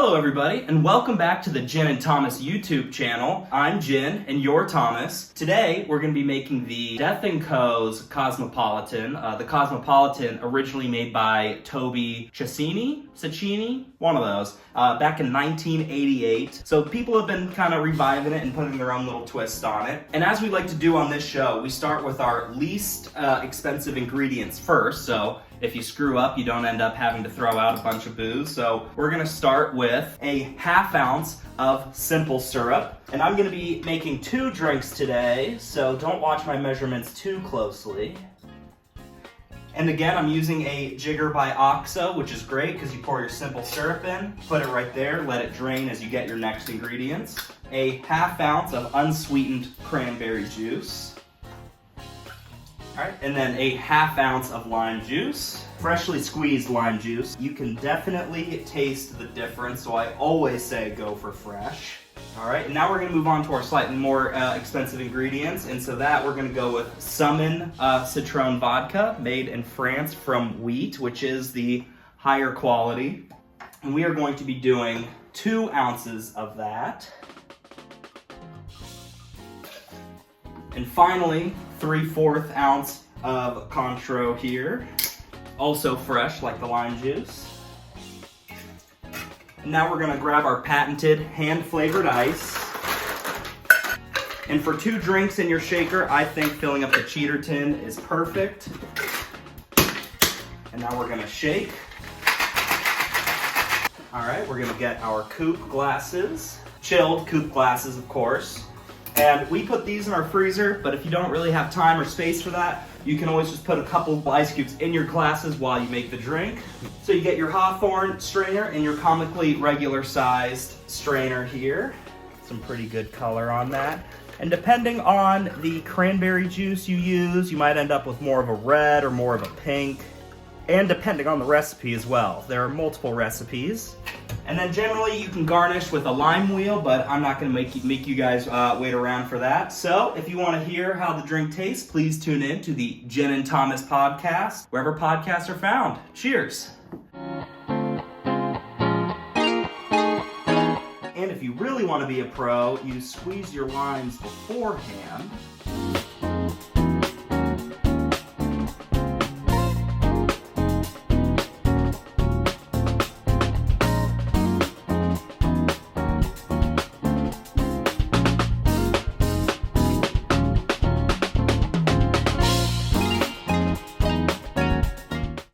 Hello everybody, and welcome back to the Jen and Thomas YouTube channel. I'm Jen, and you're Thomas. Today, we're going to be making the Death & Co.'s Cosmopolitan. The Cosmopolitan, originally made by Toby Cecchini, one of those, back in 1988. So people have been kind of reviving it and putting their own little twist on it. And as we like to do on this show, we start with our least expensive ingredients first. So if you screw up, you don't end up having to throw out a bunch of booze. So we're gonna start with a ½ ounce of simple syrup. And I'm gonna be making 2 drinks today, so don't watch my measurements too closely. And again, I'm using a jigger by OXO, which is great because you pour your simple syrup in, put it right there, let it drain as you get your next ingredients. A ½ ounce of unsweetened cranberry juice. All right, and then a ½ ounce of lime juice, freshly squeezed lime juice. You can definitely taste the difference, so I always say go for fresh. All right, and now we're gonna move on to our slightly more expensive ingredients, and so that we're gonna go with Citrus Vodka, made in France from wheat, which is the higher quality. And we are going to be doing 2 ounces of that. And finally, 3/4 ounce of Cointreau here, also fresh like the lime juice. And now we're gonna grab our patented hand-flavored ice. And for 2 drinks in your shaker, I think filling up the cheater tin is perfect. And now we're gonna shake. All right, we're gonna get our coupe glasses, chilled coupe glasses, of course. And we put these in our freezer, but if you don't really have time or space for that, you can always just put a couple of ice cubes in your glasses while you make the drink. So you get your Hawthorne strainer and your comically regular sized strainer here. Some pretty good color on that. And depending on the cranberry juice you use, you might end up with more of a red or more of a pink. And depending on the recipe as well. There are multiple recipes. And then generally you can garnish with a lime wheel, but I'm not gonna make you guys wait around for that. So if you wanna hear how the drink tastes, please tune in to the Jen and Thomas podcast, wherever podcasts are found. Cheers. And if you really wanna be a pro, you squeeze your limes beforehand.